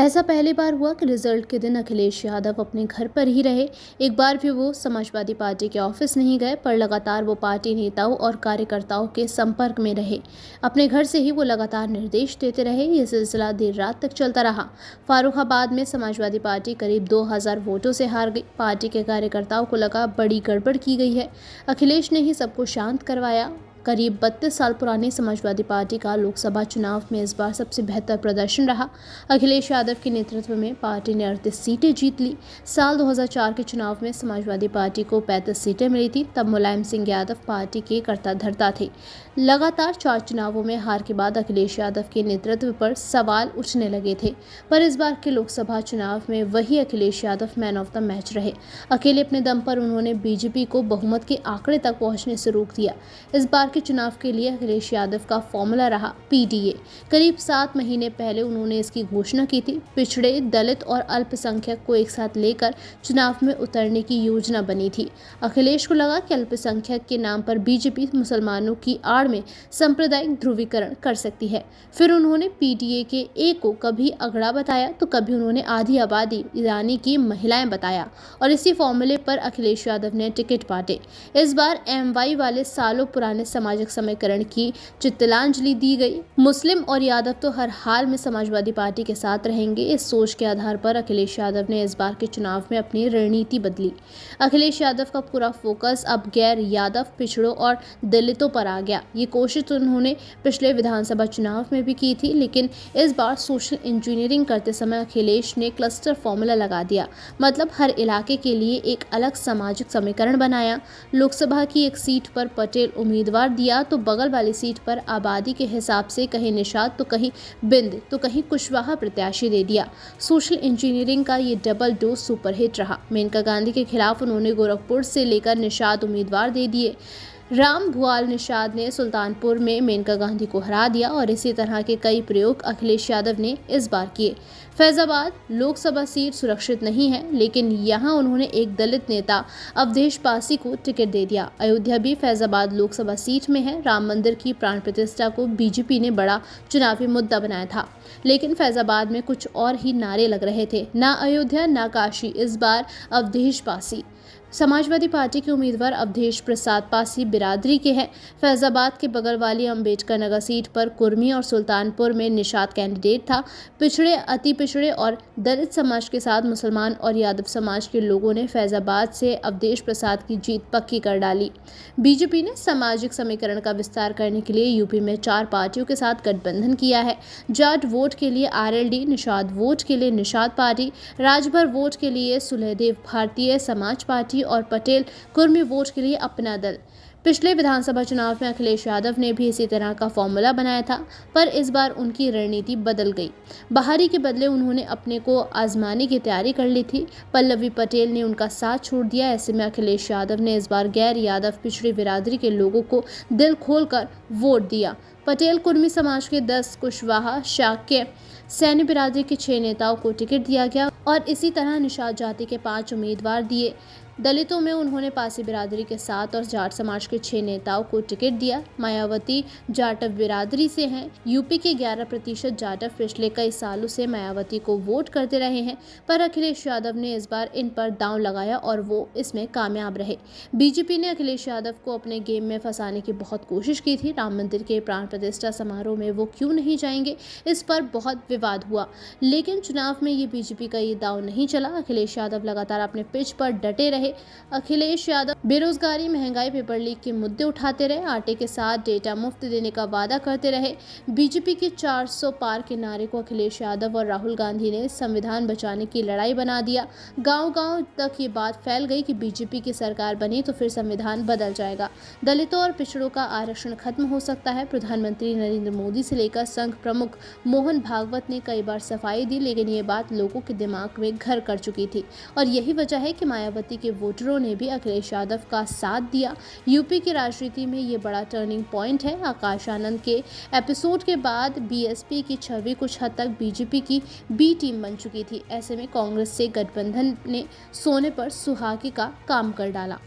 ऐसा पहली बार हुआ कि रिजल्ट के दिन अखिलेश यादव अपने घर पर ही रहे। एक बार भी वो समाजवादी पार्टी के ऑफिस नहीं गए, पर लगातार वो पार्टी नेताओं और कार्यकर्ताओं के संपर्क में रहे। अपने घर से ही वो लगातार निर्देश देते रहे। ये सिलसिला देर रात तक चलता रहा। फारुखाबाद में समाजवादी पार्टी करीब 2000 वोटों से हार गई। पार्टी के कार्यकर्ताओं को लगा बड़ी गड़बड़ की गई है। अखिलेश ने ही सबको शांत करवाया। करीब 32 साल पुरानी समाजवादी पार्टी का लोकसभा चुनाव में इस बार सबसे बेहतर प्रदर्शन रहा। अखिलेश यादव के नेतृत्व में पार्टी ने 38 सीटें जीत ली। साल 2004 के चुनाव में समाजवादी पार्टी को 35 सीटें मिली थी। तब मुलायम सिंह यादव पार्टी के कर्ता धर्ता थे। लगातार 4 चुनावों में हार के बाद अखिलेश यादव के नेतृत्व पर सवाल उठने लगे थे, पर इस बार के लोकसभा चुनाव में वही Akhilesh Yadav man of the match रहे। अकेले अपने दम पर उन्होंने बीजेपी को बहुमत के आंकड़े तक पहुंचने से रोक दिया। इस बार के चुनाव के लिए अखिलेश यादव का फॉर्मूला रहा पीडीए। करीब 7 महीने पहले उन्होंने इसकी घोषणा की थी। पिछड़े, दलित और अल्पसंख्यक को एक साथ लेकर चुनाव में उतरने की योजना बनी थी। अखिलेश को लगा कि अल्पसंख्यक के नाम पर बीजेपी मुसलमानों की आड़ में सांप्रदायिक ध्रुवीकरण कर सकती है। फिर उन्होंने पीडीए के ए को कभी अगड़ा बताया तो कभी उन्होंने आधी आबादी यानी कि महिलाएं बताया, और इसी फॉर्मूले पर अखिलेश यादव ने टिकट बांटे। इस बार एमवाई वाले सालों पुराने सामाजिक समीकरण की चित्तलांजलि दी गई। मुस्लिम और यादव तो हर हाल में समाजवादी पार्टी के साथ रहेंगे। इस सोच के आधार पर अखिलेश यादव ने इस बार के चुनाव में अपनी रणनीति बदली। अखिलेश यादव का पूरा फोकस अब गैर यादव, पिछड़ों और दलितों पर आ गया। ये कोशिश उन्होंने पिछले विधानसभा चुनाव में भी की थी, लेकिन इस बार सोशल इंजीनियरिंग करते समय अखिलेश ने क्लस्टर फॉर्मूला लगा दिया। मतलब हर इलाके के लिए एक अलग सामाजिक समीकरण बनाया। लोकसभा की एक सीट पर पटेल उम्मीदवार दिया तो बगल वाली सीट पर आबादी के हिसाब से कहीं निषाद तो कहीं बिंद तो कहीं कुशवाहा प्रत्याशी दे दिया। सोशल इंजीनियरिंग का ये डबल डोज सुपरहिट रहा। मेनका गांधी के खिलाफ उन्होंने गोरखपुर से लेकर निषाद उम्मीदवार दे दिए। राम भुआल निषाद ने सुल्तानपुर में मेनका गांधी को हरा दिया, और इसी तरह के कई प्रयोग अखिलेश यादव ने इस बार किए। फैजाबाद लोकसभा सीट सुरक्षित नहीं है, लेकिन यहां उन्होंने एक दलित नेता अवधेश पासी को टिकट दे दिया। अयोध्या भी फैजाबाद लोकसभा सीट में है। राम मंदिर की प्राण प्रतिष्ठा को बीजेपी ने बड़ा चुनावी मुद्दा बनाया था, लेकिन फैजाबाद में कुछ और ही नारे लग रहे थे। ना अयोध्या ना काशी, इस बार अवधेश पासी। समाजवादी पार्टी के उम्मीदवार अवधेश प्रसाद पासी बिरादरी के हैं। फैजाबाद के बगल वाली अंबेडकर नगर सीट पर कुर्मी और सुल्तानपुर में निषाद कैंडिडेट था। पिछड़े, अति पिछड़े और दलित समाज के साथ मुसलमान और यादव समाज के लोगों ने फैजाबाद से अवधेश प्रसाद की जीत पक्की कर डाली। बीजेपी ने सामाजिक समीकरण का विस्तार करने के लिए यूपी में 4 पार्टियों के साथ गठबंधन किया है। जाट वोट के लिए आरएलडी, निषाद वोट के लिए निषाद पार्टी, राजभर वोट के लिए सुलहदेव भारतीय समाज पार्टी और पटेल कुर्मी वोट के लिए अपना दल। पिछले विधानसभा चुनाव में अखिलेश यादव ने भी इसी तरह का फॉर्मूला बनाया था, पर इस बार उनकी रणनीति बदल गई। बाहरी के बदले उन्होंने अपने को आजमाने की तैयारी कर ली थी। पल्लवी पटेल ने उनका साथ छोड़ दिया। ऐसे में अखिलेश यादव ने इस बार गैर यादव, पिछड़ी बिरादरी के लोगों को दिल खोलकर वोट दिया। पटेल कुर्मी समाज के 10, कुशवाहा, शाक्य, सैनी बिरादरी के 6 नेताओं को टिकट दिया गया, और इसी तरह निषाद जाति के 5 उम्मीदवार दिए। दलितों में उन्होंने पासी बिरादरी के 7 और जाट समाज के 6 नेताओं को टिकट दिया। मायावती जाटव बिरादरी से हैं। यूपी के 11% जाटव पिछले कई सालों से मायावती को वोट करते रहे हैं, पर अखिलेश यादव ने इस बार इन पर दांव लगाया और वो इसमें कामयाब रहे। बीजेपी ने अखिलेश यादव को अपने गेम में फंसाने की बहुत कोशिश की थी। राम मंदिर के प्राण प्रतिष्ठा समारोह में वो क्यों नहीं जाएंगे, इस पर बहुत विवाद हुआ, लेकिन चुनाव में ये बीजेपी का ये दांव नहीं चला। अखिलेश यादव लगातार अपने पिच पर डटे रहे। अखिलेश यादव बेरोजगारी, महंगाई, पेपर लीक के मुद्दे उठाते रहे। आटे के साथ डेटा मुफ्त देने का वादा करते रहे। बीजेपी के 400 पार के नारे को अखिलेश यादव और राहुल गांधी ने संविधान बचाने की लड़ाई बना दिया। गांव-गांव तक ये बात फैल गई कि बीजेपी की सरकार बनी तो फिर संविधान बदल जाएगा, दलितों और पिछड़ों का आरक्षण खत्म हो सकता है। प्रधानमंत्री नरेंद्र मोदी से लेकर संघ प्रमुख मोहन भागवत ने कई बार सफाई दी, लेकिन ये बात लोगों के दिमाग में घर कर चुकी थी, और यही वजह है कि मायावती के वोटरों ने भी अखिलेश यादव का साथ दिया। यूपी की राजनीति में ये बड़ा टर्निंग पॉइंट है। आकाश आनंद के एपिसोड के बाद बीएसपी की छवि कुछ हद तक बीजेपी की बी टीम बन चुकी थी। ऐसे में कांग्रेस से गठबंधन ने सोने पर सुहागे का काम कर डाला।